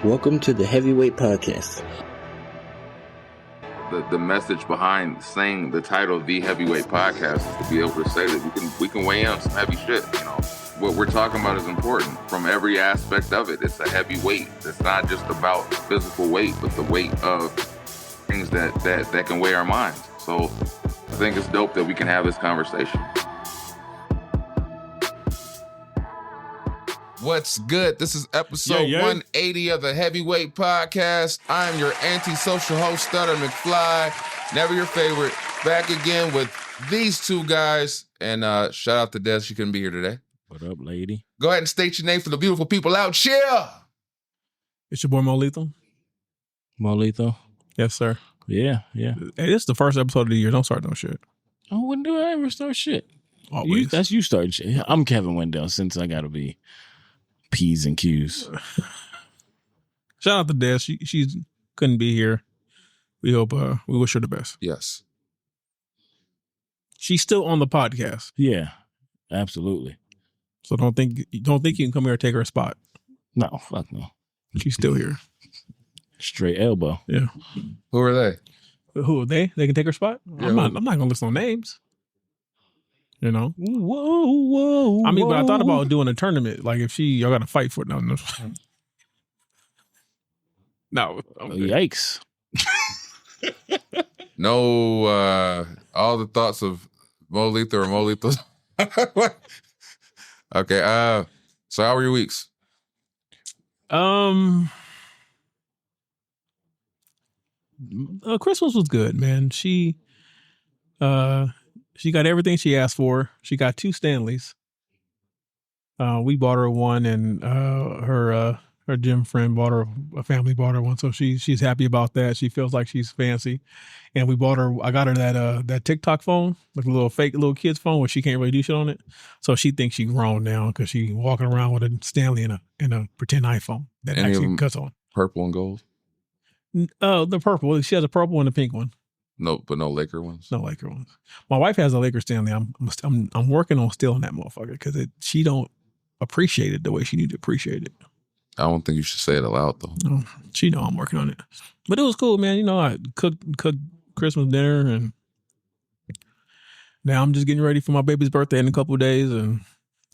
Welcome to the Heavyweight Podcast. The message behind saying the title of the Heavyweight Podcast is to be able to say that we can weigh in on some heavy shit. You know, what we're talking about is important from every aspect of it. It's a heavy weight. It's not just about physical weight, but the weight of things that can weigh our minds. So I think it's dope that we can have this conversation. What's good? This is episode 180 of the Heavyweight Podcast. I am your antisocial host, Stutta McFly. Never your favorite. Back again with these two guys. And shout out to Des. She couldn't be here today. What up, lady? Go ahead and state your name for the beautiful people out here. It's your boy Moe Lethal. Moe Lethal? Yes, sir. Yeah. Hey, this is the first episode of the year. Don't start no shit. Oh, when do I ever start shit? Always. That's you starting shit. I'm Kevin Wendell since I gotta be P's and Q's. Shout out to Des. She couldn't be here. We hope we wish her the best. Yes. She's still on the podcast. Yeah, absolutely. So don't think you can come here and take her spot. No, fuck no. She's still here. Straight elbow. Yeah. Who are they? Who are they? They can take her spot? Yeah. I'm not gonna list no names. You know? Whoa. I mean, but I thought about doing a tournament. Like if y'all got to fight for it. No. No. Okay. Yikes. No, all the thoughts of Moe Lethal or Moe Lethal. Okay, so how were your weeks? Christmas was good, man. She got everything she asked for. She got 2 Stanleys. We bought her one, and her gym friend bought her, a family bought her one. So she's happy about that. She feels like she's fancy. And I got her that TikTok phone, like a little fake little kid's phone where she can't really do shit on it. So she thinks she's grown now because she's walking around with a Stanley and a pretend iPhone that Any actually cuts on. Purple and gold? The purple. She has a purple and a pink one. No, but no Laker ones? No Laker ones. My wife has a Laker Stanley. I'm working on stealing that motherfucker because she don't appreciate it the way she needs to appreciate it. I don't think you should say it aloud, though. No, she know I'm working on it. But it was cool, man. You know, I cooked Christmas dinner, and now I'm just getting ready for my baby's birthday in a couple of days, and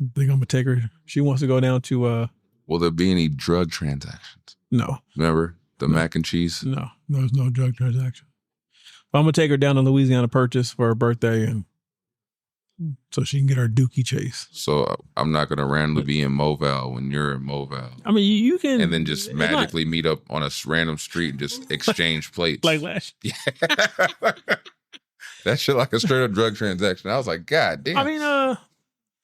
I think I'm going to take her. She wants to go down to... Will there be any drug transactions? No. Remember the mac and cheese? No, there's no drug transaction. But I'm going to take her down to Louisiana Purchase for her birthday, and so she can get her dookie chase. So I'm not going to randomly be in Moval when you're in Moval. I mean, you can... And then just magically meet up on a random street and just exchange plates. Like last year. Yeah. That shit like a straight up drug transaction. I was like, God damn. I mean,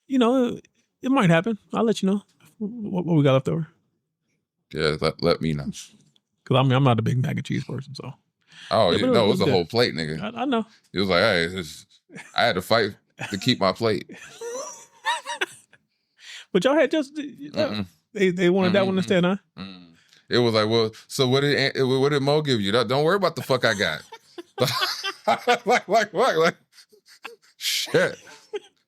you know, it might happen. I'll let you know what we got left over. Yeah, let me know. Because I mean, I'm not a big mac and cheese person, so... Oh, yeah, no, it was a good. whole plate, nigga. I know. It was like, hey, I had to fight to keep my plate. But y'all had just they wanted that one instead, huh? It was like, well, so what did Mo give you? Don't worry about the fuck I got. like what? Like shit.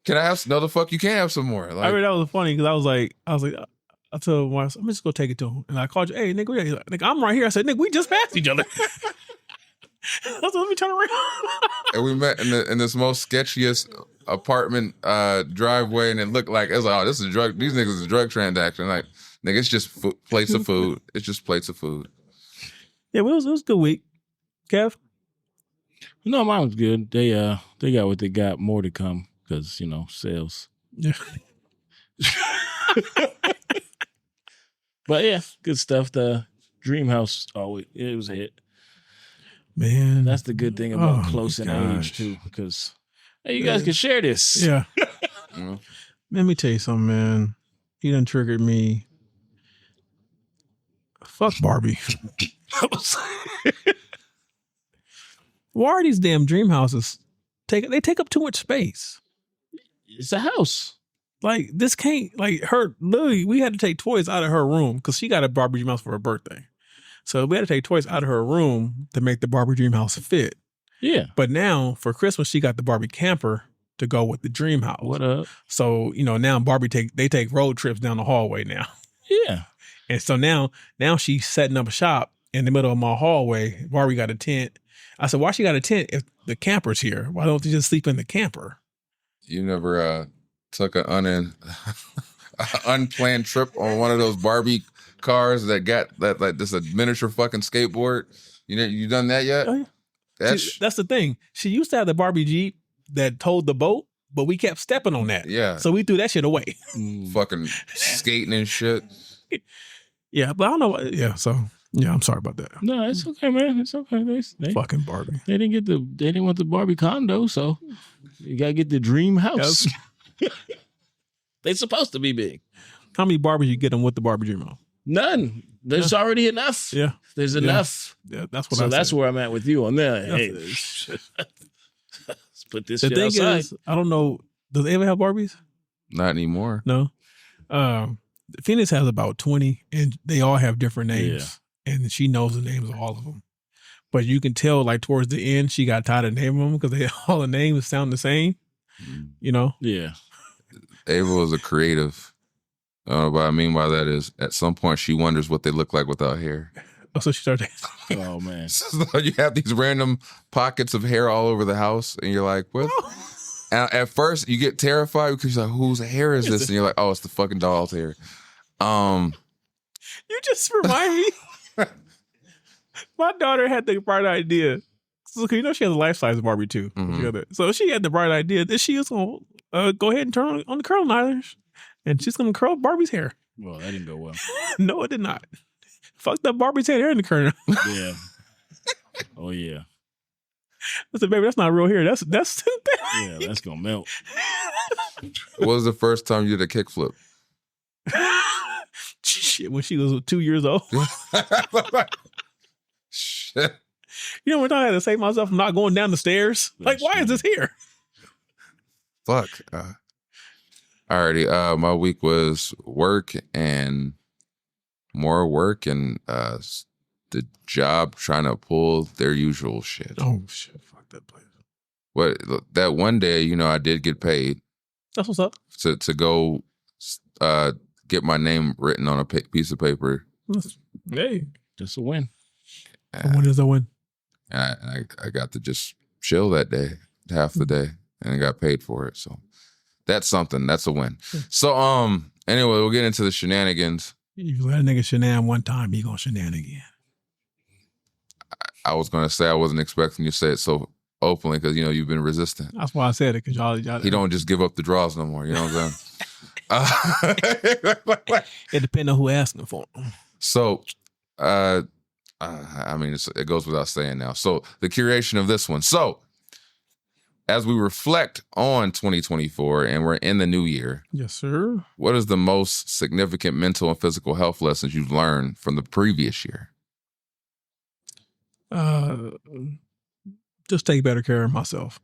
Can I have some? No, the fuck you can't have some more. Like, I mean, that was funny because I was like, I told him, I'm just gonna take it to him, and I called you, hey, nigga, where you at? Nigga, I'm right here. I said, nigga, we just passed each other. I was like, let me turn around. And we met in this most sketchiest apartment driveway, and it looked like it was like, oh, this is drug. These niggas is a drug transaction. Like, nigga, it's just plates of food. It's just plates of food. Yeah, well, it was a good week. Kev? No, mine was good. They got what they got. More to come because sales. Yeah. But yeah, good stuff. The Dream House, it was a hit. Man, that's the good thing about close in age too, because hey, you guys can share this. Yeah. Let me tell you something, man. You done triggered me. Fuck Barbie. Why are these damn dream houses? They take up too much space. It's a house. Like this can't literally. We had to take toys out of her room because she got a Barbie dream house for her birthday. So we had to take toys out of her room to make the Barbie dream house fit. Yeah. But now for Christmas, she got the Barbie camper to go with the dream house. What up? So, now Barbie take road trips down the hallway now. Yeah. And so now she's setting up a shop in the middle of my hallway. Barbie got a tent. I said, why she got a tent if the camper's here? Why don't you just sleep in the camper? You never took an unplanned trip on one of those Barbie cars that got that like this a miniature fucking skateboard? You done that yet? Oh, yeah. That's the thing. She used to have the Barbie Jeep that towed the boat, but we kept stepping on that. Yeah. So we threw that shit away. Fucking skating and shit. Yeah, but I don't know. Yeah, so yeah, I'm sorry about that. No, it's okay, man. It's okay. They Fucking Barbie. They didn't want the Barbie condo, so you gotta get the dream house. Yes. They supposed to be big. How many Barbies you get them with the Barbie dream on? None. There's already enough. Yeah. There's enough. Yeah, that's what so I that's said. where I'm at with you on that. Hey, let's put this the shit thing outside. is, I don't know. Does they ever have Barbies? Not anymore. No. Phoenix has about 20, and they all have different names. Yeah. And she knows the names of all of them. But you can tell, like, towards the end, she got tired of naming them because all the names sound the same. You know? Yeah. Ava was a creative. What I mean by that is, at some point, she wonders what they look like without hair. Oh, so she started. Oh, man. So you have these random pockets of hair all over the house, and you're like, what? And at first, you get terrified because you're like, whose hair is this? And you're like, oh, it's the fucking doll's hair. You just remind me. My daughter had the bright idea. So, you know, she has a life-size Barbie, too. Mm-hmm. So she had the bright idea that she was going to go ahead and turn on the curling irons. And she's going to curl Barbie's hair. Well, that didn't go well. No, it did not. Fucked up Barbie's head hair in the curl. Yeah. Oh, yeah. I said, baby, that's not real hair. That's yeah, that's going to melt. What was the first time you did a kickflip? Shit, when she was 2 years old. Shit. You know, when I had to save myself from not going down the stairs? Like, why is this here? Fuck. Alrighty. My week was work and more work and the job trying to pull their usual shit. Oh, shit. Fuck that place. What that one day, you know, I did get paid. That's what's up. To go get my name written on a piece of paper. Hey. Just a win. When is a win? And I got to just chill that day, half the day, and I got paid for it. So that's something. That's a win. So anyway, we'll get into the shenanigans. If you let a nigga shenan one time, he gonna shenan again. I was gonna say I wasn't expecting you to say it so openly because you know you've been resistant. That's why I said it, because y'all He don't just give up the draws no more. You know what I'm saying? It depends on who asking for them. So, I mean, it goes without saying now. So the curation of this one. So as we reflect on 2024 and we're in the new year. Yes, sir. What is the most significant mental and physical health lessons you've learned from the previous year? Just take better care of myself.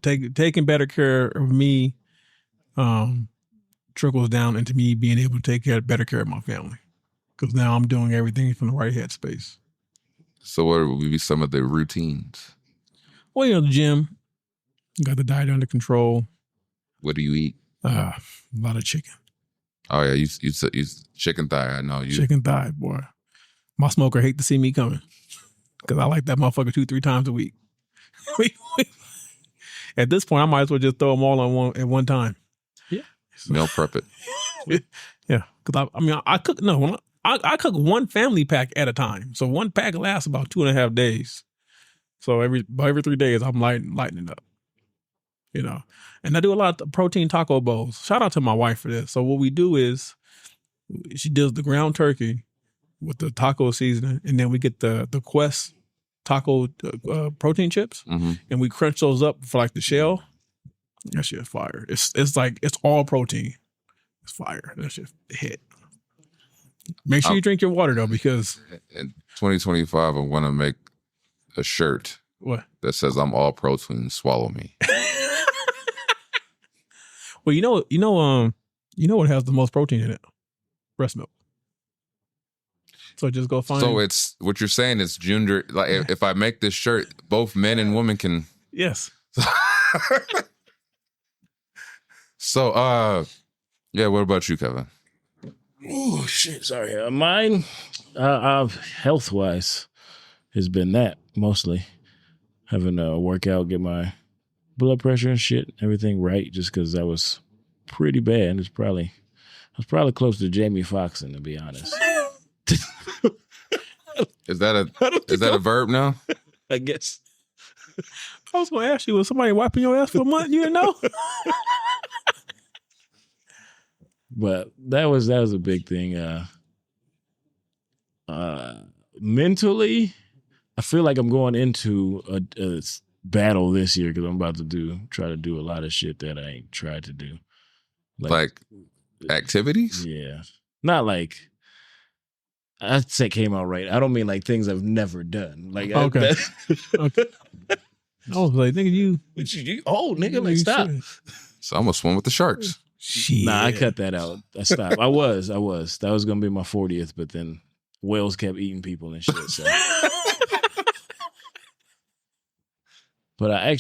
Taking better care of me trickles down into me being able to take better care of my family. Because now I'm doing everything from the right headspace. So what would be some of the routines? Well, you know, the gym. Got the diet under control. What do you eat? A lot of chicken. Oh, yeah, you chicken thigh. I know you. Chicken thigh, boy. My smoker hate to see me coming. Because I like that motherfucker 2-3 times a week. At this point, I might as well just throw them all at one time. Yeah. Meal prep it. Yeah. Because I cook, I cook one family pack at a time. So one pack lasts about 2.5 days. So every 3 days, I'm lightening it up. You know, and I do a lot of protein taco bowls. Shout out to my wife for this. So what we do is she does the ground turkey with the taco seasoning, and then we get the Quest taco protein chips, and we crunch those up for like the shell. That shit fire. It's like it's all protein. It's fire. That shit hit. Make sure you drink your water though, because in 2025 I'm gonna make a shirt. What? That says I'm all protein, swallow me. Well, you know what has the most protein in it? Breast milk. So just go find. So it's what you're saying is gender. Like if I make this shirt, both men and women can. Yes. So yeah. What about you, Kevin? Oh shit! Sorry, mine. Health wise, has been that mostly having a workout, get my blood pressure and shit, everything right. Just because that was pretty bad. I was probably close to Jamie Foxxing, to be honest. Is that a verb now? I guess. I was going to ask you, was somebody wiping your ass for a month? You didn't know? But that was a big thing. Mentally, I feel like I'm going into a battle this year because I'm about to try to do a lot of shit that I ain't tried to do. Like activities? Yeah. Not like, I'd say came out right. I don't mean like things I've never done. Like, Okay. Okay. I was like, nigga, you old nigga, like stop. So I'm gonna swim with the sharks. Shit. Nah, I cut that out. I stopped. I was. That was gonna be my 40th, but then whales kept eating people and shit. So. But I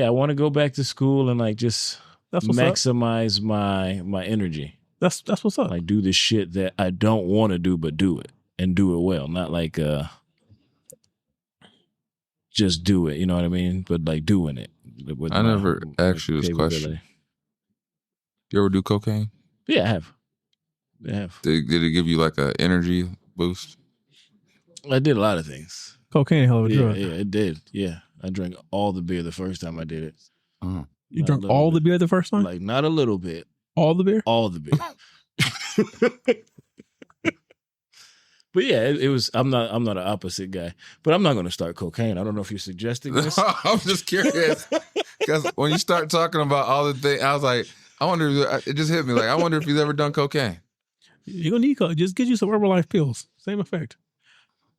want to go back to school and like just maximize my energy. That's what's up. Like do the shit that I don't want to do, but do it and do it well. Not like just do it. You know what I mean? But like doing it. I never asked you this question. You ever do cocaine? Yeah, I have. Did it give you like an energy boost? I did a lot of things. Cocaine, hell of a drug. Yeah, it did. Yeah, I drank all the beer the first time I did it. Uh-huh. You drank all the beer the first time? Like not a little bit. All the beer? All the beer. But yeah, it was. I'm not an opposite guy, but I'm not going to start cocaine. I don't know if you're suggesting this. I'm just curious because when you start talking about all the things, I was like, I wonder. It just hit me like, I wonder if he's ever done cocaine. You're gonna need just get you some Herbalife pills. Same effect.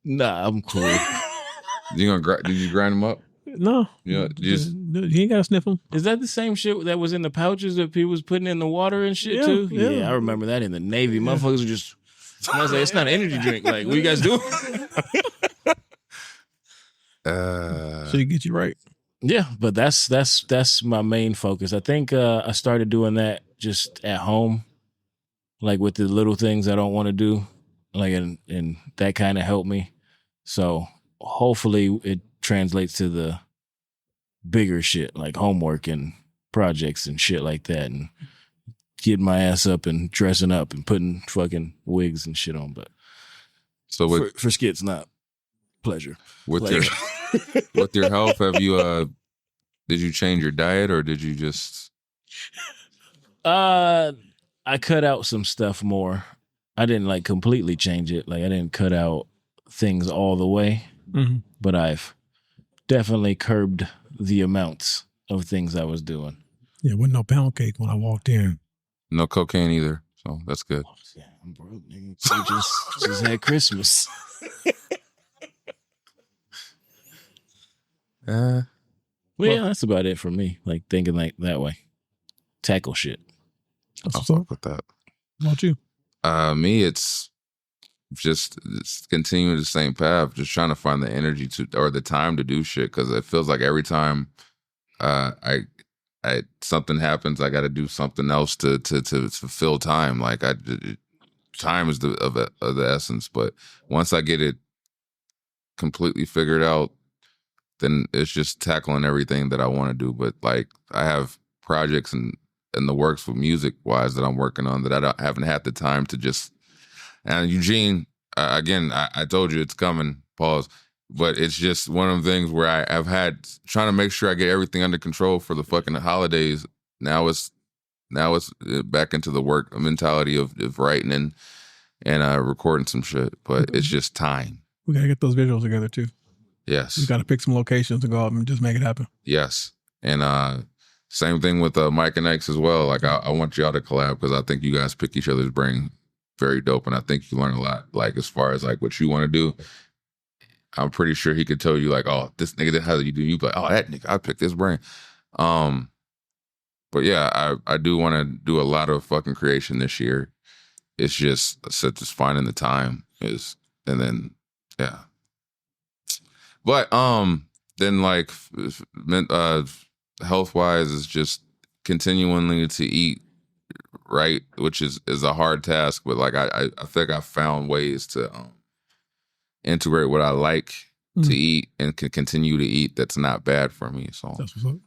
Nah, I'm cool. Did you grind them up? No. You ain't gotta sniff them. Is that the same shit that was in the pouches that people was putting in the water and shit too? Yeah, I remember that in the Navy. Yeah. Motherfuckers were just. I was like, it's not an energy drink. Like, what you guys doing? So you get you right. Yeah, but that's my main focus. I think I started doing that just at home, like with the little things I don't want to do, like and that kind of helped me. So hopefully it translates to the bigger shit, like homework and projects and shit like that, and getting my ass up and dressing up and putting fucking wigs and shit on. But so for skits, not pleasure. With your health, have you did you change your diet or did you just? I cut out some stuff more. I didn't like completely change it. Like I didn't cut out things all the way, but I've definitely curbed the amounts of things I was doing. Yeah, wasn't no pound cake when I walked in. No cocaine either, so that's good. Oh, yeah, I'm broke, nigga. So just had Christmas. Well, yeah, that's about it for me. Like thinking like that way, tackle shit. I'll fuck with that. What about you? Me, it's continuing the same path, just trying to find the energy or the time to do shit, because it feels like every time I something happens, I got to do something else to fulfill time. Like time is of the essence. But once I get it completely figured out, then it's just tackling everything that I want to do. But like I have projects in the works for music wise that I'm working on that I haven't had the time to just. And Eugene, again, I told you it's coming. Pause. But it's just one of the things where I've had trying to make sure I get everything under control for the fucking holidays. Now it's back into the work mentality of writing and recording some shit. But it's just time. We gotta get those visuals together too. Yes. We gotta pick some locations and go out and just make it happen. Yes. And same thing with Mike and X as well. Like I want y'all to collab because I think you guys pick each other's brain very dope, and I think you learn a lot. Like as far as like what you want to do. I'm pretty sure he could tell you like, oh, this nigga, how do you do? You be like, oh, that nigga, I picked his brain. But yeah, I do want to do a lot of fucking creation this year. It's just finding the time and then yeah. But then like health wise is just continually to eat right, which is a hard task. But like I think I found ways to integrate what I like to eat and can continue to eat that's not bad for me. So That's what's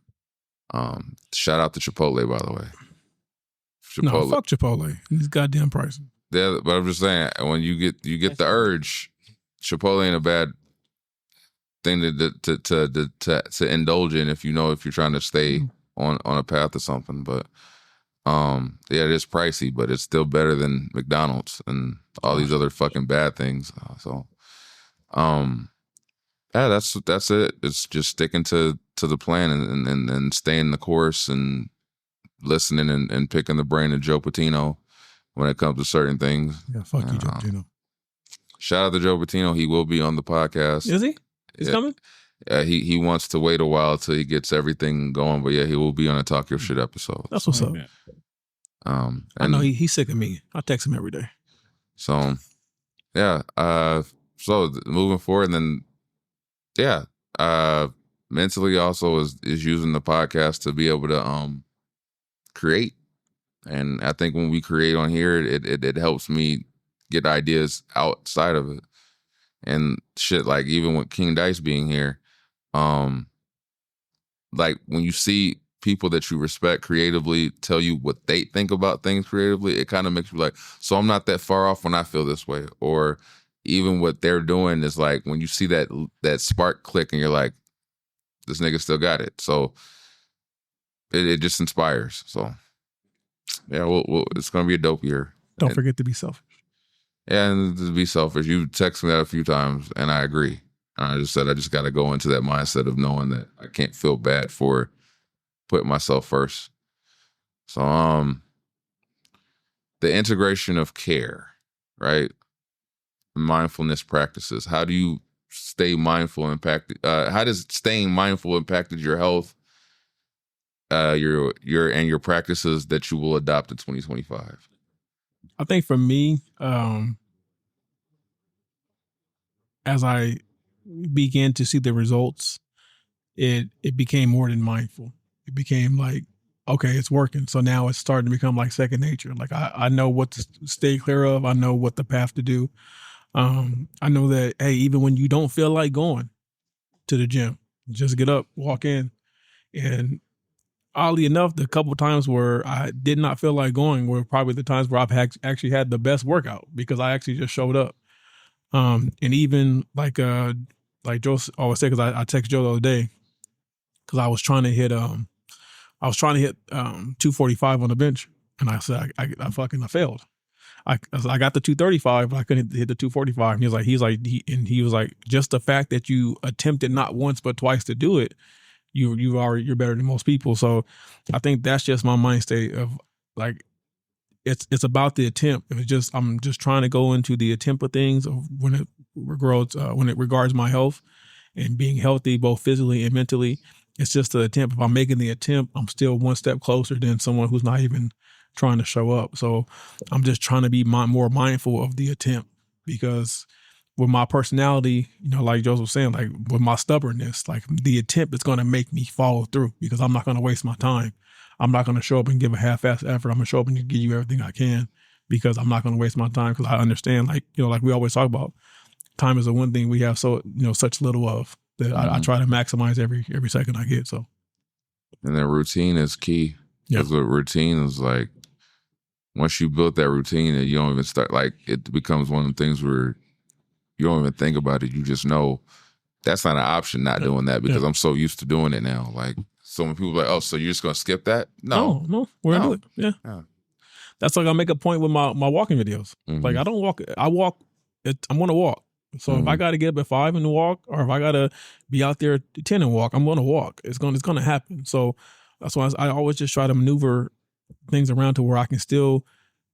up. Shout out to Chipotle, by the way. No, fuck Chipotle. These goddamn prices. Yeah, but I'm just saying, when you get the urge, Chipotle ain't a bad thing to indulge in if you're trying to stay on a path or something. But yeah, it is pricey, but it's still better than McDonald's and all these other fucking bad things. So yeah, that's it. It's just sticking to the plan and staying the course and listening and picking the brain of Joe Patino when it comes to certain things. Yeah, fuck you, Joe Patino. Shout out to Joe Patino. He will be on the podcast. Is he? He's coming? He wants to wait a while till he gets everything going, but yeah, he will be on a Talk Your Shit episode. That's what's up. I know he's sick of me. I text him every day. So yeah, so moving forward, and then yeah, mentally also is using the podcast to be able to create. And I think when we create on here, it helps me get ideas outside of it. And shit, like even with King Dice being here, like when you see people that you respect creatively tell you what they think about things creatively, it kind of makes you like, so I'm not that far off when I feel this way. Or even what they're doing is like when you see that spark click and you're like, this nigga still got it. So it just inspires. So yeah, it's gonna be a dope year. Don't forget to be selfish. Yeah, and to be selfish. You texted me that a few times, and I agree. I just said I just got to go into that mindset of knowing that I can't feel bad for putting myself first. So, the integration of care, right? Mindfulness practices. How do you stay mindful? How does staying mindful impacted your health? Your practices that you will adopt in 2025. I think for me, as I began to see the results, it became more than mindful. It became like, okay, it's working. So now it's starting to become like second nature. Like I know what to stay clear of. I know what the path to do. I know that, hey, even when you don't feel like going to the gym, just get up, walk in. And oddly enough, the couple of times where I did not feel like going were probably the times where I've actually had the best workout because I actually just showed up. And even like Joe always say, because I texted Joe the other day because I was trying to hit 245 on the bench, and I said I failed. I got the 235, but I couldn't hit the 245. And he was like, just the fact that you attempted not once but twice to do it, you're better than most people. So I think that's just my mind state of like, it's about the attempt. I'm just trying to go into the attempt of things when it regards my health and being healthy, both physically and mentally. It's just the attempt. If I'm making the attempt, I'm still one step closer than someone who's not even trying to show up. So I'm just trying to be more mindful of the attempt, because with my personality, like Joseph was saying, like with my stubbornness, like the attempt is going to make me follow through because I'm not going to waste my time. I'm not going to show up and give a half-assed effort. I'm going to show up and give you everything I can because I'm not going to waste my time, because I understand, like we always talk about, time is the one thing we have such little of that. I try to maximize every second I get. So, and then routine is key. Because what routine is like, once you build that routine and you don't even start, like it becomes one of the things where you don't even think about it. You just know that's not an option, not doing that, because I'm so used to doing it now. Like, so when people are like, oh, so you're just going to skip that? No, we're going to do it. Yeah. That's like I make a point with my walking videos. Like I don't walk, I walk, I'm going to walk. So if I got to get up at 5 and walk, or if I got to be out there at 10 and walk, I'm going to walk. It's going to happen. So that's why I always just try to maneuver things around to where I can still,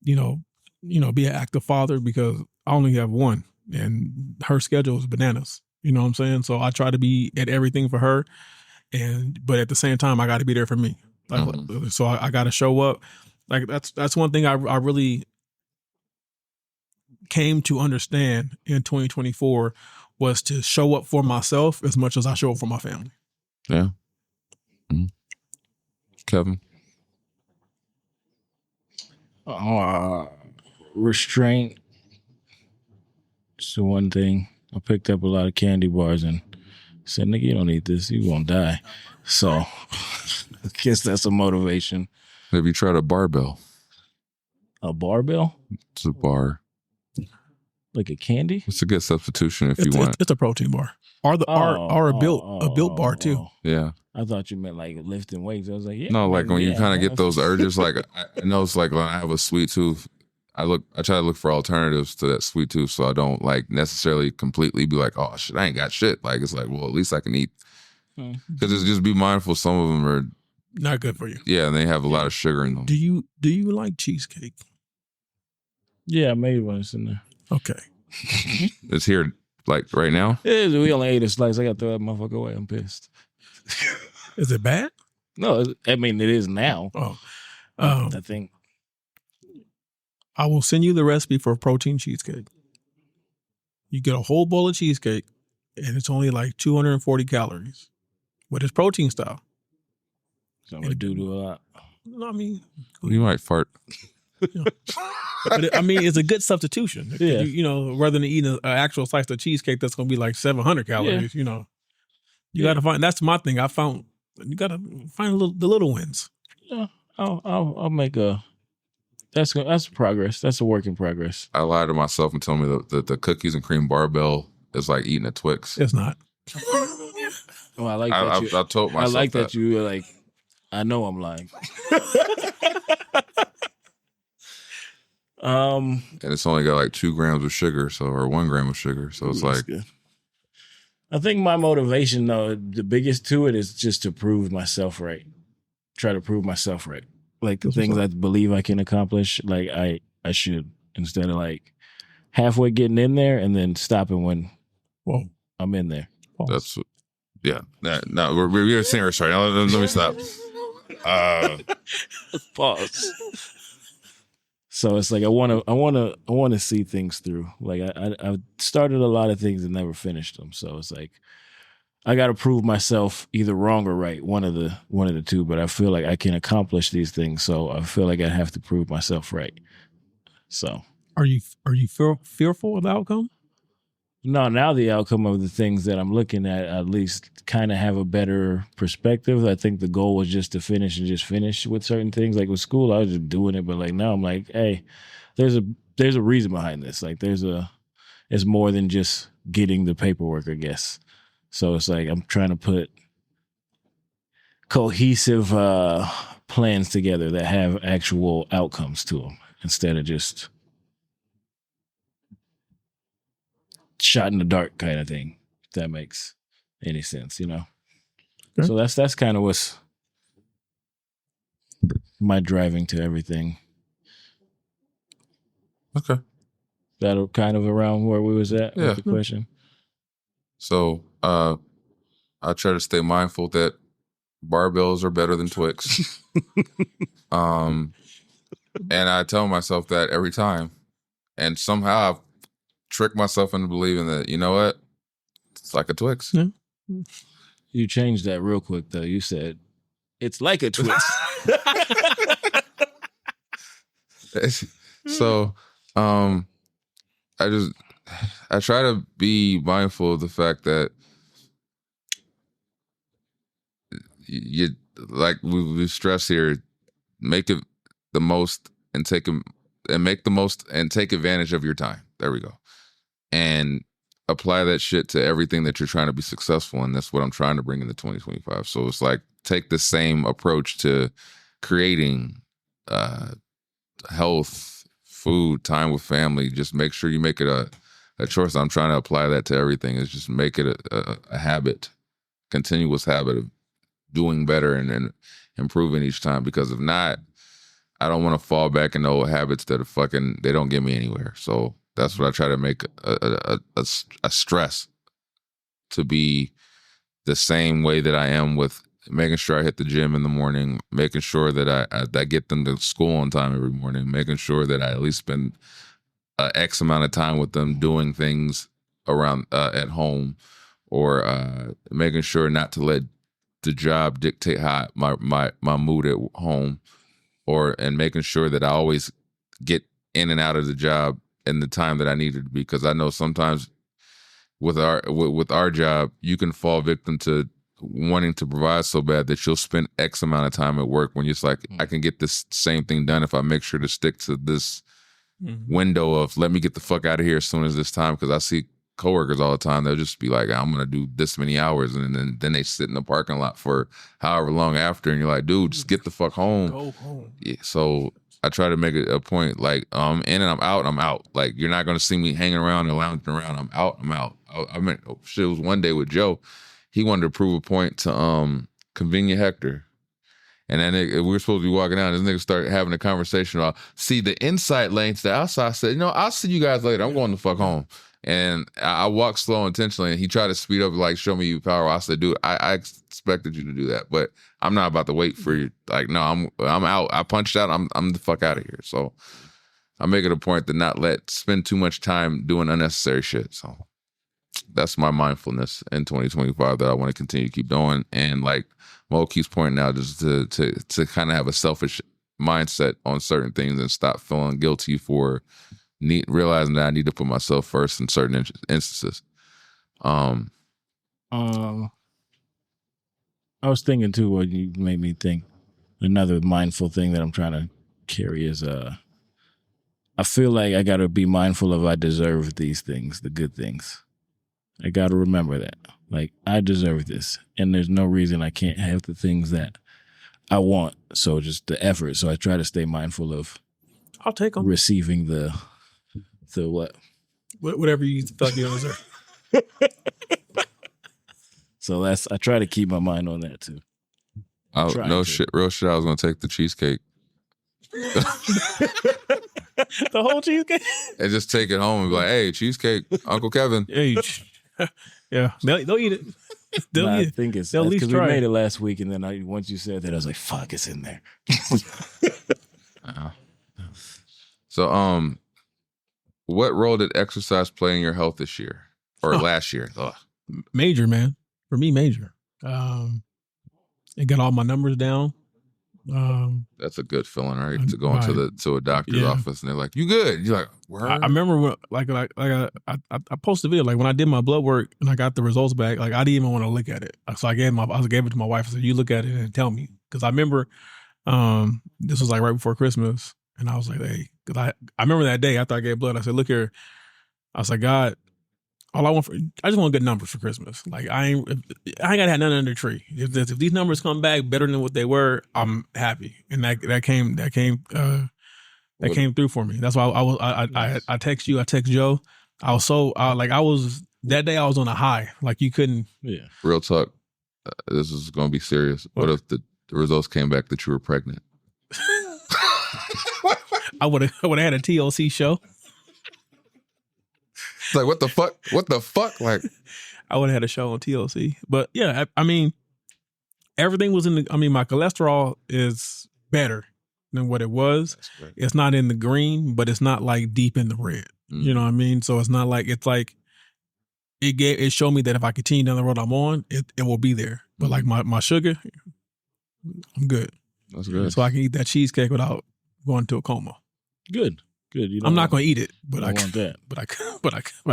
be an active father, because I only have one and her schedule is bananas. You know what I'm saying? So I try to be at everything for her, but at the same time, I got to be there for me. Like, so I got to show up. Like that's one thing I really came to understand in 2024 was to show up for myself as much as I show up for my family. Yeah. Mm-hmm. Kevin? Restraint. It's the one thing. I picked up a lot of candy bars and said, "Nigga, you don't eat this. You won't die." So I guess that's a motivation. Have you tried a barbell? A barbell? It's a bar. Like a candy? It's a good substitution if you want. It's a protein bar. Or a built bar too. Yeah. I thought you meant like lifting weights. I was like, yeah. No, like when you kind of get those urges, like I know it's like when I have a sweet tooth, I try to look for alternatives to that sweet tooth, so I don't like necessarily completely be like, oh shit, I ain't got shit. Like it's like, well, at least I can eat. Because it's just be mindful. Some of them are not good for you. Yeah, and they have a lot of sugar in them. Do you like cheesecake? Yeah, I made one. It's in there. Okay. It's here, like right now. We only ate a slice. I got to throw that motherfucker away. I'm pissed. Is it bad? No, I mean it is now. Oh, I think I will send you the recipe for a protein cheesecake. You get a whole bowl of cheesecake, and it's only like 240 calories, but it's protein style. So I do a lot. I mean, you might fart. But it's a good substitution. Yeah. Rather than eating an actual slice of cheesecake that's going to be like 700 calories, you got to find. That's my thing. I found you got to find the little wins. Yeah, I'll make a. That's progress. That's a work in progress. I lied to myself and told me that the cookies and cream barbell is like eating a Twix. It's not. Well, I like that. I told myself I like that you were like. I know I'm lying. And it's only got like 2 grams of sugar, or 1 gram of sugar. So it's like, good. I think my motivation, though, the biggest to it is just to prove myself right. Try to prove myself right. Like the things I believe I can accomplish, like I should, instead of like halfway getting in there and then stopping when I'm in there. That's, yeah. No, we're serious right now. Let me stop. Pause. So it's like I want to see things through. Like I started a lot of things and never finished them. So it's like I got to prove myself either wrong or right, one of the two. But I feel like I can accomplish these things, so I feel like I have to prove myself right. So are you fearful of the outcome? No, now the outcome of the things that I'm looking at least kind of have a better perspective. I think the goal was just to finish with certain things. Like with school, I was just doing it, but like now I'm like, hey, there's a reason behind this. Like it's more than just getting the paperwork, I guess. So it's like I'm trying to put cohesive plans together that have actual outcomes to them instead of just shot in the dark kind of thing, if that makes any sense, Okay. So that's kind of what's my driving to everything. Okay. That kind of around where we was at with the question. So I try to stay mindful that barbells are better than Twix. And I tell myself that every time. And somehow I've trick myself into believing that, you know what? It's like a Twix. Yeah. You changed that real quick, though. You said, it's like a Twix. So, I try to be mindful of the fact that you, like we stress here, make it the most and take advantage of your time. There we go. And apply that shit to everything that you're trying to be successful in. That's what I'm trying to bring into 2025. So it's like, take the same approach to creating health, food, time with family. Just make sure you make it a choice. I'm trying to apply that to everything. Is just make it a habit, continuous habit of doing better and improving each time. Because if not, I don't want to fall back into old habits that they don't get me anywhere. So that's what I try to make a stress to be the same way that I am with making sure I hit the gym in the morning, making sure that I get them to school on time every morning, making sure that I at least spend X amount of time with them doing things around at home, or making sure not to let the job dictate how my mood at home, and making sure that I always get in and out of the job in the time that I needed to be. Because I know sometimes with our job, you can fall victim to wanting to provide so bad that you'll spend X amount of time at work when you're just like, I can get this same thing done if I make sure to stick to this window of let me get the fuck out of here as soon as this time. Because I see coworkers all the time, they'll just be like, I'm gonna do this many hours, and then they sit in the parking lot for however long after, and you're like, dude, just get the fuck home. Go home. Yeah, so I try to make it a point, like, in and I'm out. Like, you're not gonna see me hanging around and lounging around. I'm out. I mean, shit, it was one day with Joe. He wanted to prove a point to Convenient Hector. And then we were supposed to be walking out, and this nigga started having a conversation about, see, the inside lane to the outside. I said, I'll see you guys later. I'm going the fuck home. And I walked slow intentionally, and he tried to speed up, like, show me you power. I said, dude, I expected you to do that, but I'm not about to wait for you. Like, no, I'm out. I punched out. I'm the fuck out of here. So I make it a point to not spend too much time doing unnecessary shit. So that's my mindfulness in 2025 that I want to continue to keep doing. And like Mo keeps pointing out, just to kind of have a selfish mindset on certain things and stop feeling guilty for realizing that I need to put myself first in certain instances. I was thinking too, what you made me think, another mindful thing that I'm trying to carry is I feel like I got to be mindful of I deserve these things, the good things. I got to remember that. Like, I deserve this, and there's no reason I can't have the things that I want. So just the effort. So I try to stay mindful of I'll take them. Receiving the what? Whatever you thought you deserve. So I try to keep my mind on that too. Real shit. I was gonna take the cheesecake. The whole cheesecake? And just take it home and be like, hey, cheesecake, Uncle Kevin. Yeah, they'll eat it. They'll eat it. I think it's because we made it last week, and then once you said that, I was like, fuck, it's in there. So, what role did exercise play in your health this year or last year? Ugh. Major, man. For me, major. It got all my numbers down. That's a good feeling, right? To go into a doctor's office and they're like, "You good?" You're like, "Word." I remember when, I posted a video, like when I did my blood work and I got the results back, like I didn't even want to look at it. So I gave it to my wife. I said, "You look at it and tell me," because I remember this was like right before Christmas, and I was like, "Hey," because I remember that day after I gave blood, I said, "Look here," I was like, "God, I just want good numbers for Christmas. Like I ain't gotta have nothing under the tree. If these numbers come back better than what they were, I'm happy." And that came through for me. That's why I text you, I text Joe. I was that day I was on a high. Like you couldn't. Yeah. Real talk. This is gonna be serious. What if the results came back that you were pregnant? I would have had a TLC show. It's like, what the fuck? What the fuck? Like, I would have had a show on TLC. But yeah, I mean, everything was my cholesterol is better than what it was. It's not in the green, but it's not like deep in the red. Mm-hmm. You know what I mean? So it's not like, it's like, it showed me that if I continue down the road I'm on, it will be there. But like my sugar, I'm good. That's good. So I can eat that cheesecake without going to a coma. Good. I'm not going to eat it, but I want that. But I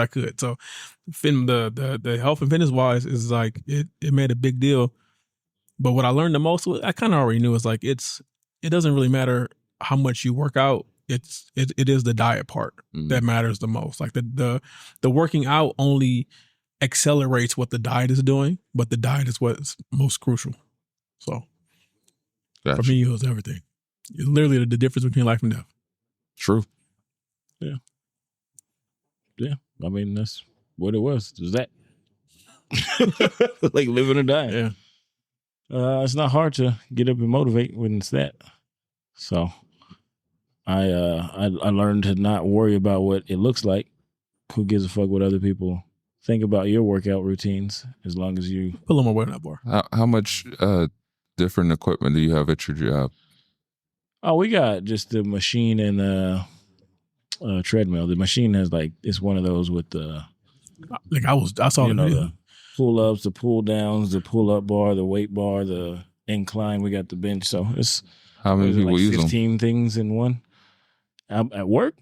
could. So, the health and fitness wise is like it made a big deal. But what I learned the most, I kind of already knew, is like it doesn't really matter how much you work out. It is the diet part that matters the most. Like the working out only accelerates what the diet is doing, but the diet is what's most crucial. So, for me, it was everything. It's literally the difference between life and death. True. Yeah. I mean, that's what it was. It was that. Like living or dying. Yeah. It's not hard to get up and motivate when it's that. So I learned to not worry about what it looks like. Who gives a fuck what other people think about your workout routines, as long as you put a little more weight on that bar. How much different equipment do you have at your job? Oh, we got just the machine and treadmill. The machine has it's one of those with the I saw the pull ups, the pull downs, the pull up bar, the weight bar, the incline. We got the bench. So it's how many people use 15 things in one. I'm at work.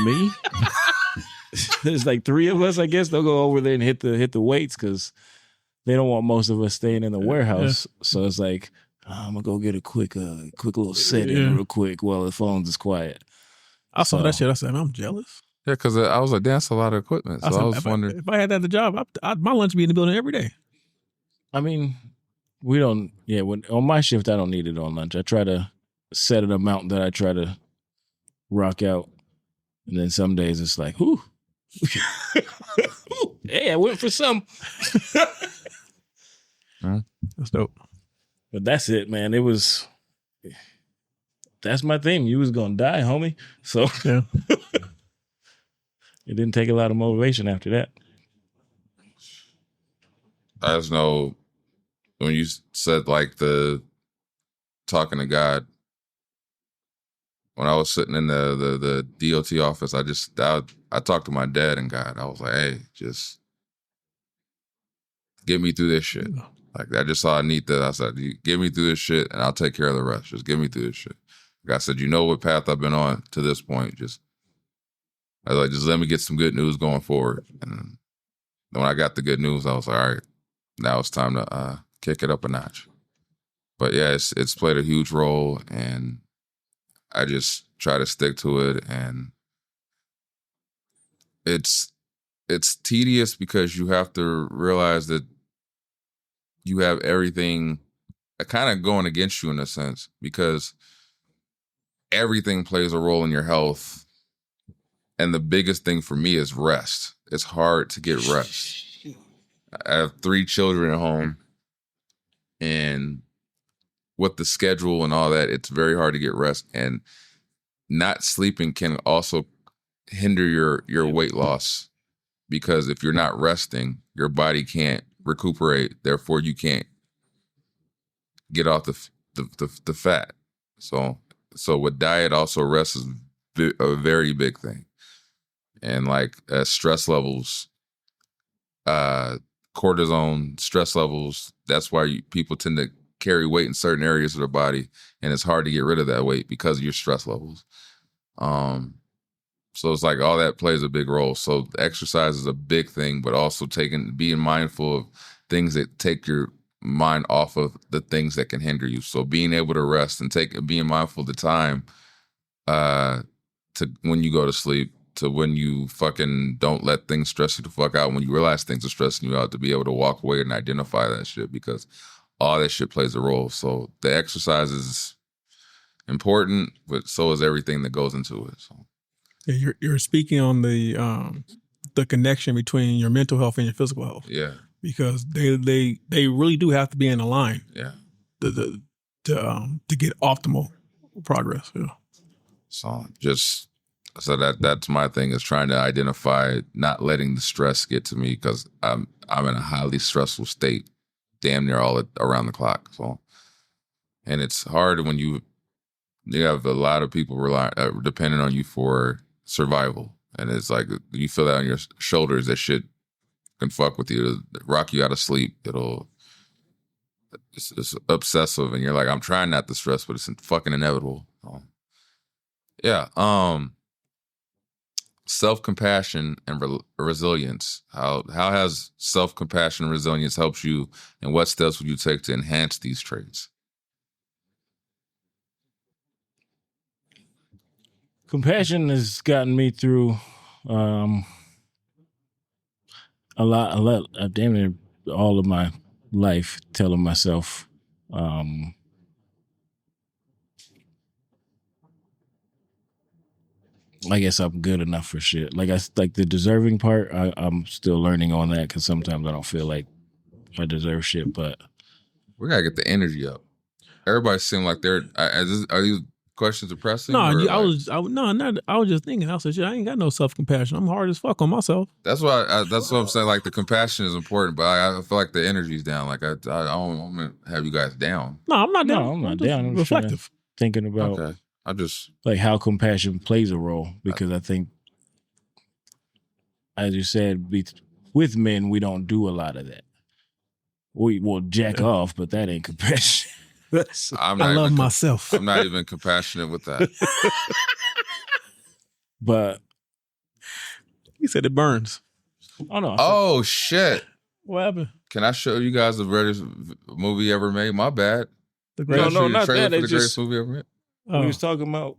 Me. There's like 3 of us, I guess. They'll go over there and hit the weights because they don't want most of us staying in the warehouse. Yeah. So it's like, I'm gonna go get a quick little set in real quick while the phone's is quiet. I saw that shit. I said, I'm jealous. Yeah, because I was like, that's a lot of equipment. So I was wondering. If I had that at the job, my lunch would be in the building every day. I mean, we don't, on my shift, I don't need it on lunch. I try to set an amount that I try to rock out. And then some days it's like, whew. Hey, I went for some. That's dope. But that's it, man. That's my thing. You was going to die, homie. So yeah. It didn't take a lot of motivation after that. I just know when you said like the talking to God, when I was sitting in the DOT office, I talked to my dad and God. I was like, hey, just get me through this shit. Like I just saw I need that. I said, get me through this shit and I'll take care of the rest. Just get me through this shit. Like I said, you know what path I've been on to this point. Just let me get some good news going forward. And when I got the good news, I was like, all right, now it's time to kick it up a notch. But yeah, it's played a huge role, and I just try to stick to it. And it's tedious because you have to realize that you have everything kind of going against you in a sense, because everything plays a role in your health. And the biggest thing for me is rest. It's hard to get rest. I have 3 children at home, and with the schedule and all that, it's very hard to get rest. And not sleeping can also hinder your weight loss, because if you're not resting, your body can't recuperate. Therefore, you can't get off the fat. So with diet, also rest is a very big thing. And like stress levels, cortisone, stress levels, that's why people tend to carry weight in certain areas of their body, and it's hard to get rid of that weight because of your stress levels. So it's like all that plays a big role. So exercise is a big thing, but also being mindful of things that take your mind off of the things that can hinder you. So being able to rest and being mindful of the time to when you go to sleep, to when you fucking don't let things stress you the fuck out. When you realize things are stressing you out, to be able to walk away and identify that shit, because all that shit plays a role. So the exercise is important, but so is everything that goes into it. So yeah, you're speaking on the connection between your mental health and your physical health. Yeah, because they really do have to be in a line. Yeah, to get optimal progress. Yeah. So that's my thing, is trying to identify, not letting the stress get to me, because I'm in a highly stressful state, damn near all around the clock. So, and it's hard when you have a lot of people depending on you for survival, and it's like you feel that on your shoulders. That shit can fuck with you, it'll rock you out of sleep. It's obsessive, and you're like, I'm trying not to stress, but it's fucking inevitable. So, yeah. Self-compassion and resilience. How has self-compassion and resilience helped you, and what steps would you take to enhance these traits? Compassion has gotten me through a lot, damn near all of my life, telling myself, I guess I'm good enough for shit. Like the deserving part, I'm still learning on that, because sometimes I don't feel like I deserve shit. But we gotta get the energy up. Everybody seem like they're. Are these questions depressing? No, I was just thinking. I said, shit, I ain't got no self-compassion. I'm hard as fuck on myself. That's why. That's what I'm saying. Like the compassion is important, but I feel like the energy's down. Like I don't want to have you guys down. No, I'm not down. No, I'm not down. I'm reflective. Thinking about. Okay. I just like how compassion plays a role, because I think, as you said, with men, we don't do a lot of that. We will jack off, but that ain't compassion. I love myself. I'm not even compassionate with that. But he said it burns. Oh no! Oh shit! What happened? Can I show you guys the greatest movie ever made? My bad. No, not that. The greatest movie ever made. We was talking about,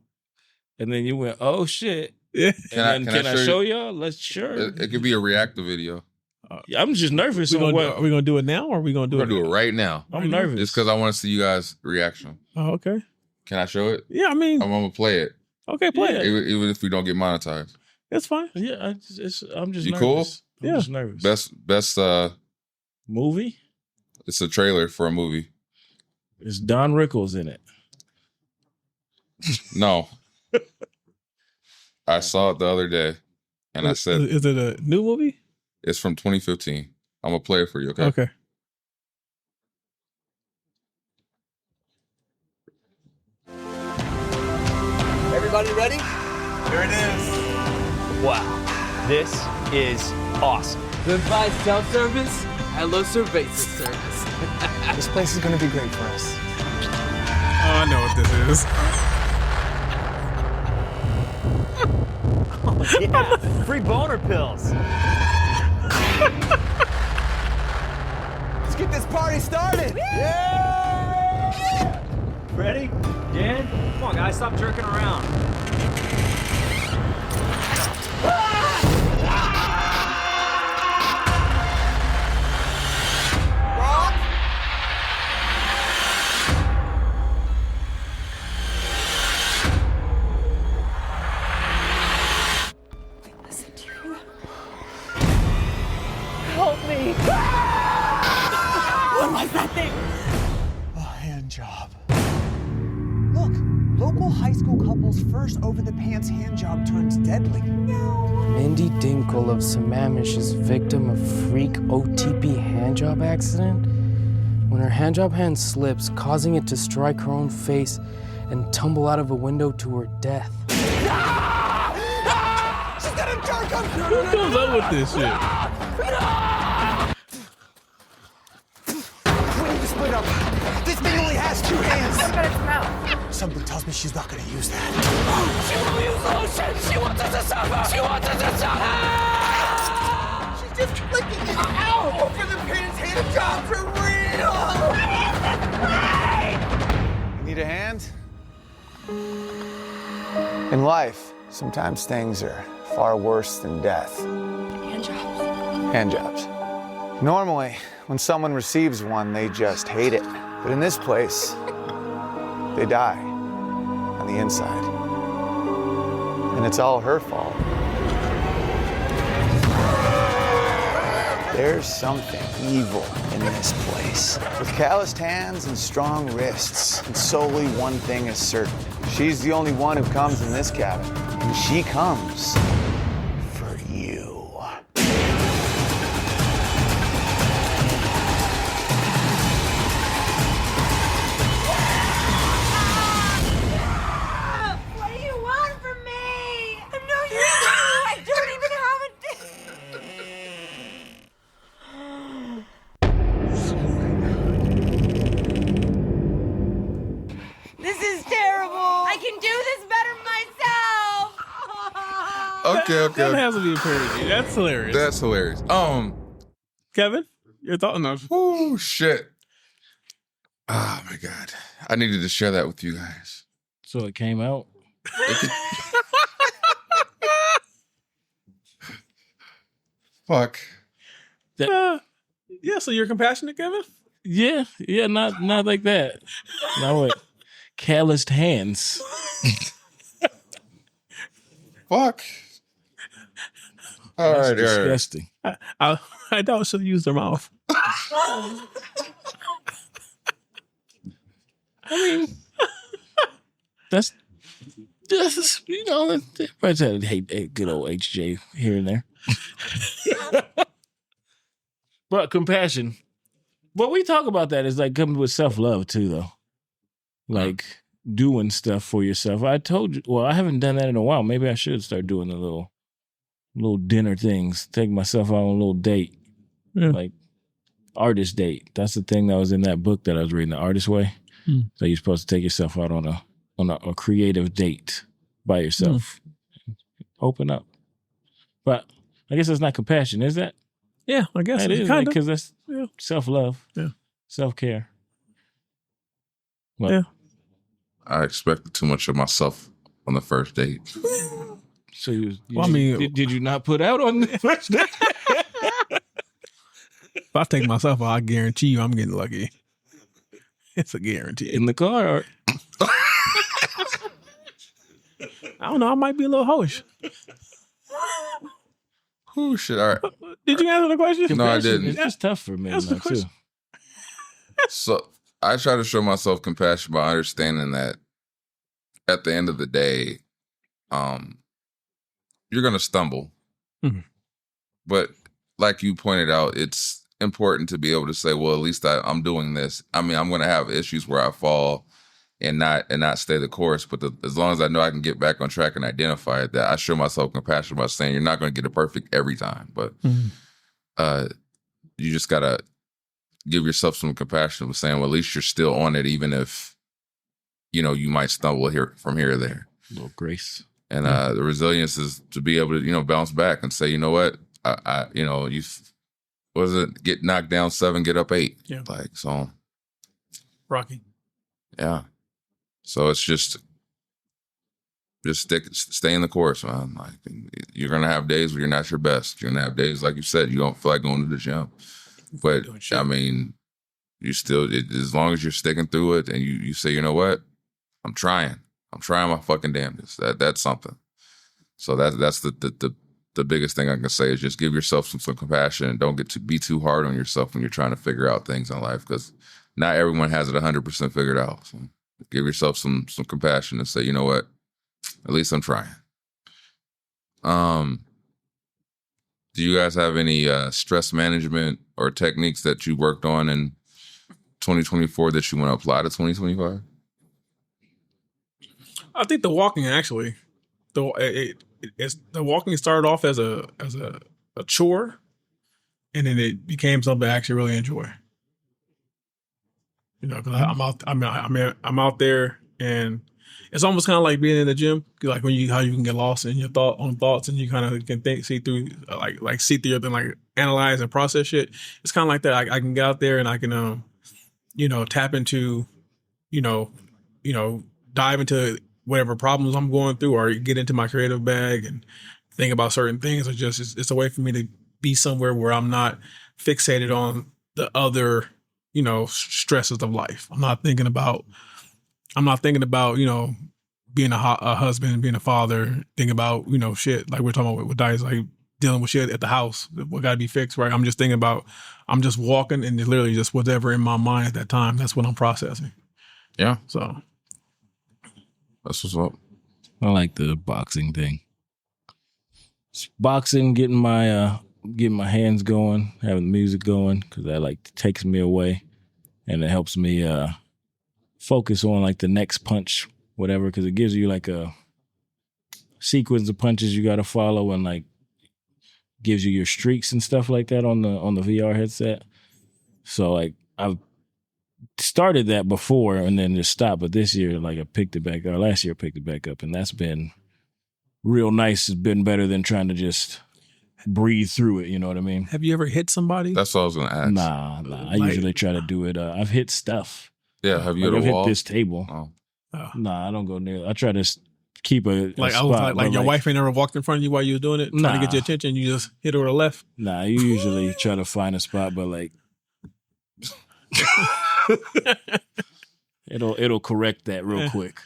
and then you went, "Oh shit!" Yeah. Can I show y'all? Let's sure. It could be a reactive video. I'm just nervous. Are we gonna do it now, or are we gonna do it? We're gonna do it right now. I'm nervous just because I want to see you guys' reaction. Oh, okay. Can I show it? Yeah, I mean, I'm gonna play it. Okay, play it. Even if we don't get monetized, it's fine. Yeah, I'm just. You nervous. cool? I'm just nervous. Best movie. It's a trailer for a movie. It's Don Rickles in it. No. I saw it the other day, and I said, "Is it a new movie?" It's from 2015. I'm gonna play it for you. Okay. Okay. Everybody ready? Here it is. Wow, this is awesome. Goodbye self-service. Hello cerveza service. This place is gonna be great for us. Oh, I know what this is. Oh, yeah, free boner pills. Let's get this party started. Yeah! Ready? Dan? Come on, guys, stop jerking around. Listen to you. Help me. What was that thing? A hand job. Look, local high school couple's first over-the-pants hand job turns deadly. Mindy Dinkle of Sammamish is victim of freak OTP handjob accident when her handjob hand slips, causing it to strike her own face and tumble out of a window to her death. She's got a jerk up! Who comes up with this shit? We need to split up. This thing only has two hands. Look at its mouth. Something tells me she's not gonna use that. She won't use lotion. She wants us to suffer. She wants us to suffer. She's just flicking it out. Over-the-pants hand jobs are real. You need a hand? In life, sometimes things are far worse than death. Hand jobs. Hand jobs. Normally, when someone receives one, they just hate it. But in this place, they die on the inside. And it's all her fault. There's something evil in this place. With calloused hands and strong wrists, and solely one thing is certain. She's the only one who comes in this cabin. And she comes for you. What do you want from me? I'm no use. I don't even have a This is terrible. I can do this better myself. Okay. That has to be a parody. That's hilarious. That's hilarious. Kevin, your thought? No. Oh shit. Oh my god. I needed to share that with you guys. So it came out. Fuck. Yeah, so you're compassionate, Kevin? Yeah, not like that. No, wait. Calloused hands. Fuck. All right. Disgusting. I doubt she'll use their mouth. I mean, that's you know, everybody's hate good old HJ here and there. But compassion. What we talk about that is like coming with self-love too, though. Like doing stuff for yourself. I told you, well, I haven't done that in a while. Maybe I should start doing the little dinner things. Take myself out on a little date. Yeah. Like artist date. That's the thing that was in that book that I was reading, The Artist Way. So you're supposed to take yourself out on a creative date by yourself. Open up. But I guess that's not compassion, is that? Yeah, I guess it is, because that's self-love, self-care. Well, yeah. I expected too much of myself on the first date. So did you not put out on the first date? If I take myself out, I guarantee you I'm getting lucky. It's a guarantee. In the car? Or... I don't know. I might be a little hoish. Oh, shit. All right. Did you answer the question? No, I didn't. It's just tough for men, though, too. So I try to show myself compassion by understanding that at the end of the day, you're going to stumble. Mm-hmm. But like you pointed out, it's important to be able to say, well, at least I'm doing this. I mean, I'm going to have issues where I fall and not stay the course. But as long as I know I can get back on track and identify it, that I show myself compassion by saying you're not going to get it perfect every time. But you just got to give yourself some compassion with saying, well, at least you're still on it, even if, you might stumble here or there. A little grace. And the resilience is to be able to, bounce back and say, you know what, get knocked down 7, get up 8. Yeah. So. Rocky. Yeah. So it's just stay in the course, man. You're going to have days where you're not your best. You're going to have days, like you said, you don't feel like going to the gym. But, I mean, you still, as long as you're sticking through it and you say, you know what, I'm trying my fucking damnedest. That's something. So that's the biggest thing I can say is just give yourself some compassion and don't be too hard on yourself when you're trying to figure out things in life, because not everyone has it 100% figured out. So give yourself some compassion and say, you know what, at least I'm trying. Do you guys have any stress management or techniques that you worked on in 2024 that you want to apply to 2025? I think the walking actually, the walking started off as a chore, and then it became something I actually really enjoy. Because I'm out there, and it's almost kind of like being in the gym, like how you can get lost in your thoughts, and you kind of can see through analyze and process shit. It's kind of like that. I can get out there and I can tap into, dive into whatever problems I'm going through, or get into my creative bag and think about certain things. It's a way for me to be somewhere where I'm not fixated on the other, stresses of life. I'm not thinking about, being a husband, being a father, thinking about, shit like we're talking about with Dice, like dealing with shit at the house, what got to be fixed, right? I'm just walking and it's literally just whatever in my mind at that time. That's what I'm processing. Yeah. So. That's what's up. I like the boxing thing. Boxing, getting my hands going, having the music going, because that takes me away, and it helps me focus on the next punch, whatever, because it gives you a sequence of punches you got to follow, and gives you your streaks and stuff like that on the VR headset. So I've started that before and then just stopped, but this year I picked it back, or last year I picked it back up, and that's been real nice. It's been better than trying to just breathe through it, you know what I mean? Have you ever hit somebody? That's what I was gonna ask. Nah. I usually try to do it. I've hit stuff. Yeah, have you hit a wall? Hit this table. Oh. Nah, I don't go near. I try to keep a I spot, was like your wife ain't ever walked in front of you while you was doing it, trying to get your attention. You just hit her to the left. Nah, you usually try to find a spot, but it'll correct that real quick.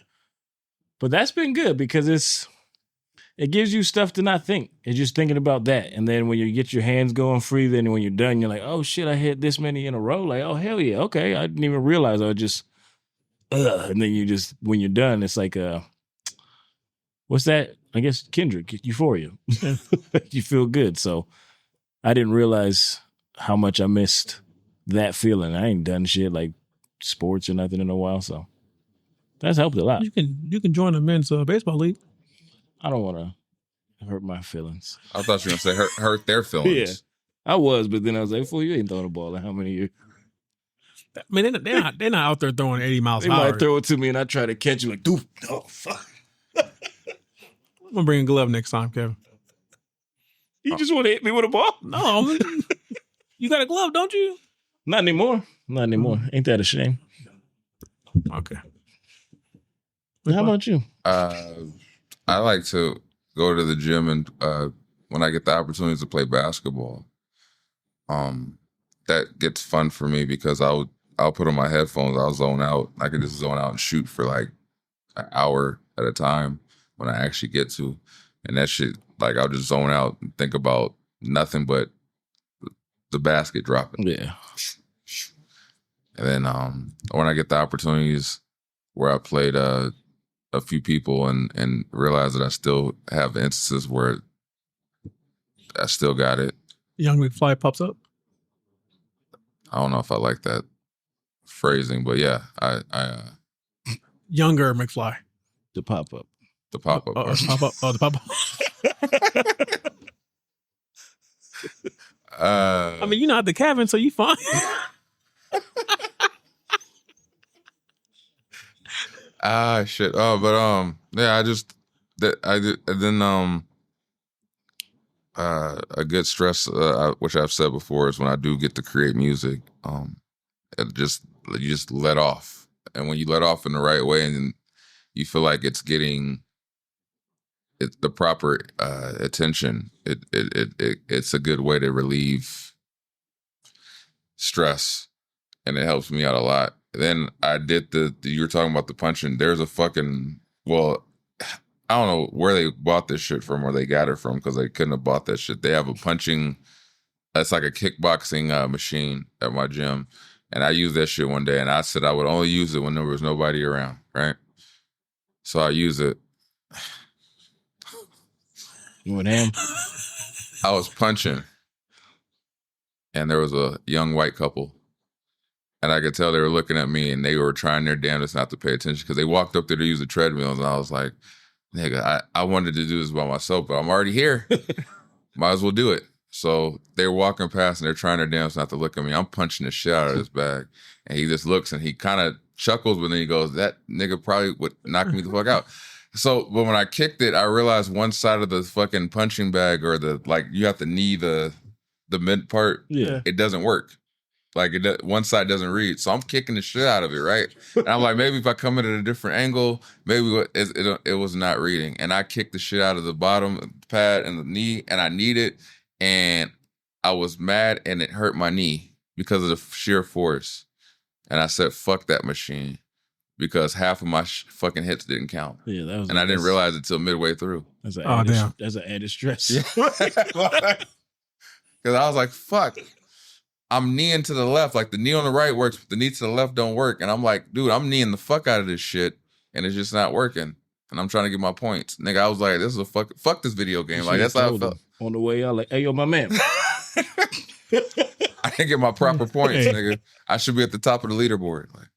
But that's been good because it gives you stuff to not think. It's just thinking about that. And then when you get your hands going free, then when you're done, you're like, oh shit, I hit this many in a row. Like, oh hell yeah, okay. I didn't even realize I was just and then when you're done, it's like what's that? I guess Kendrick, euphoria. You feel good. So I didn't realize how much I missed that feeling. I ain't done shit like sports or nothing in a while, so that's helped a lot. You can join the men's baseball league. I don't want to hurt my feelings. I thought you were going to say hurt their feelings. Yeah, I was, but then I was like, fool, you ain't throwing a ball in how many years? I mean, they're not out there throwing 80 miles They an hour. might throw it to me and I try to catch you like, dude, oh, fuck. I'm going to bring a glove next time, Kevin. You just want to hit me with a ball? No. You got a glove, don't you? Not anymore. Not anymore. Ain't that a shame? Okay. How about you? I like to go to the gym and when I get the opportunity to play basketball, that gets fun for me because I'll put on my headphones, I'll zone out. I can just zone out and shoot for like an hour at a time when I actually get to. And that shit, like I'll just zone out and think about nothing but the basket dropping. Yeah. And then when I get the opportunities where I played a few people and realize that I still have instances where I still got it. Young McFly pops up. I don't know if I like that phrasing, but yeah, I Younger McFly. The pop-up. the pop-up. The pop-up. I mean, you're not at the cabin, so you fine. Shit. Oh, but yeah, a good stress, which I've said before, is when I do get to create music. You just let off, and when you let off in the right way, and you feel like it's getting the proper attention, it's a good way to relieve stress, and it helps me out a lot. Then I did you were talking about the punching. There's a fucking, well, I don't know where they bought this shit from or they got it from because they couldn't have bought that shit. They have a punching, that's like a kickboxing machine at my gym. And I used that shit one day and I said I would only use it when there was nobody around, right? So I use it. You went ham? I was punching and there was a young white couple. And I could tell they were looking at me and they were trying their damnedest not to pay attention because they walked up there to use the treadmills. And I was like, nigga, I wanted to do this by myself, but I'm already here. Might as well do it. So they were walking past and they're trying their damnedest not to look at me. I'm punching the shit out of this bag. And he just looks and he kind of chuckles, but then he goes, that nigga probably would knock me the fuck out. So, but when I kicked it, I realized one side of the fucking punching bag or you have to knee the mid part. Yeah. It doesn't work. Like one side doesn't read, so I'm kicking the shit out of it, right? And I'm like, maybe if I come in at a different angle, maybe it was not reading. And I kicked the shit out of the bottom pad and the knee, and I kneed it, and I was mad, and it hurt my knee because of the sheer force. And I said, "Fuck that machine," because half of my fucking hits didn't count. Yeah, that was. And I didn't realize it till midway through. That's an added stress. Yeah, because I was like, "Fuck." I'm kneeing to the left, like the knee on the right works, but the knee to the left don't work. And I'm like, dude, I'm kneeing the fuck out of this shit, and it's just not working. And I'm trying to get my points. Nigga, I was like, this is a fuck this video game. Like, that's how I felt. On the way out, like, hey, yo, my man. I didn't get my proper points, nigga. I should be at the top of the leaderboard. Like,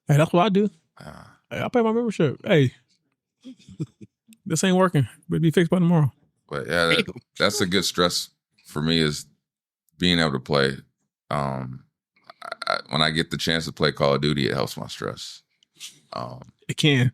hey, that's what I do. Hey, I pay my membership. Hey, this ain't working. It'll be fixed by tomorrow. But yeah, that's a good stress for me is being able to play. When I get the chance to play Call of Duty, it helps my stress. It can.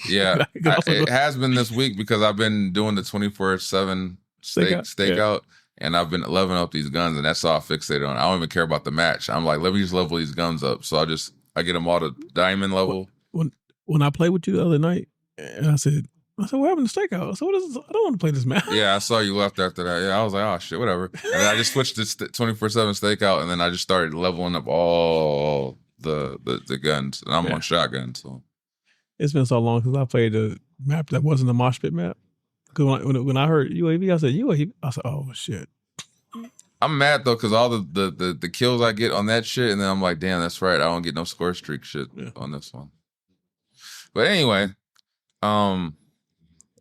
Yeah, it has been this week because I've been doing the 24/7 stakeout, and I've been leveling up these guns, and that's all I fixated on. I don't even care about the match. I'm like, let me just level these guns up. So I get them all to diamond level. When I played with you the other night, and I said, what happened to stakeout? I said, what is this? I don't want to play this match. Yeah, I saw you left after that. Yeah, I was like, oh shit, whatever. And then I just switched to 24/7 stakeout, and then I just started leveling up all the guns, and I'm on shotgun. So it's been so long since I played a map that wasn't a mosh pit map. Because when I heard UAV, I said UAV. I said, oh shit. I'm mad though because all the kills I get on that shit, and then I'm like, damn, that's right. I don't get no score streak shit on this one. But anyway,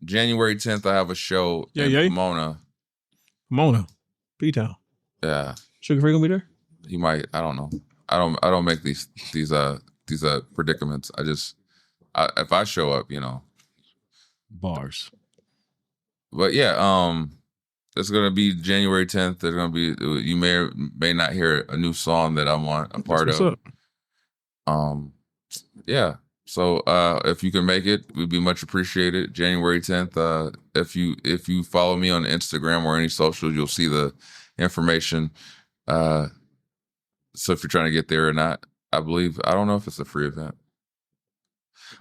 January 10th, I have a show in Pomona. Pomona, P-Town. Yeah, Sugar Free gonna be there? He might. I don't know. I don't make these predicaments. If I show up, you know, bars. But yeah, it's gonna be January 10th. There's gonna be, you may or may not hear a new song that I'm a part of. Yeah. So if you can make it, we'd be much appreciated. January 10th. If you follow me on Instagram or any social, you'll see the information. So if you're trying to get there or not, I don't know if it's a free event.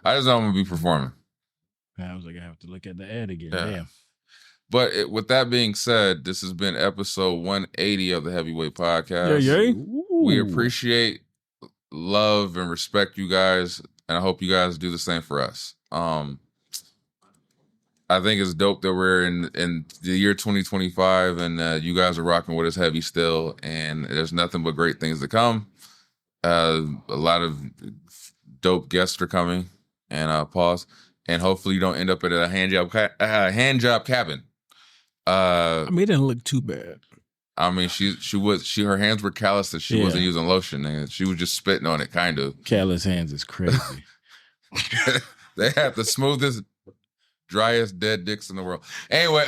I just know I'm gonna be performing. I was like, I have to look at the ad again. Yeah. Damn. But with that being said, this has been episode 180 of the Heavyweight Podcast. Yay. We appreciate, love, and respect you guys, and I hope you guys do the same for us. I think it's dope that we're in the year 2025, and you guys are rocking with us heavy still, and there's nothing but great things to come. A lot of dope guests are coming, and pause. And hopefully you don't end up at a hand job cabin. I mean, it didn't look too bad. I mean, her hands were calloused and she wasn't using lotion, and she was just spitting on it, kind of. Callus Hands is crazy. They have the smoothest, driest dead dicks in the world. Anyway,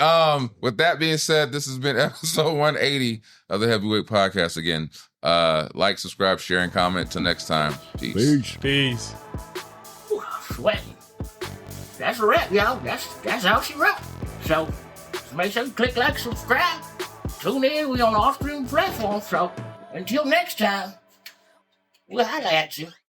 with that being said, this has been episode 180 of the Heavyweight Podcast. Again, like, subscribe, share, and comment. Till next time. Peace. Peace. Ooh, sweating. That's a wrap, y'all. That's how she wrote. So make sure you click like, subscribe. Tune in. We on all streaming platforms. So until next time, we'll holla at you.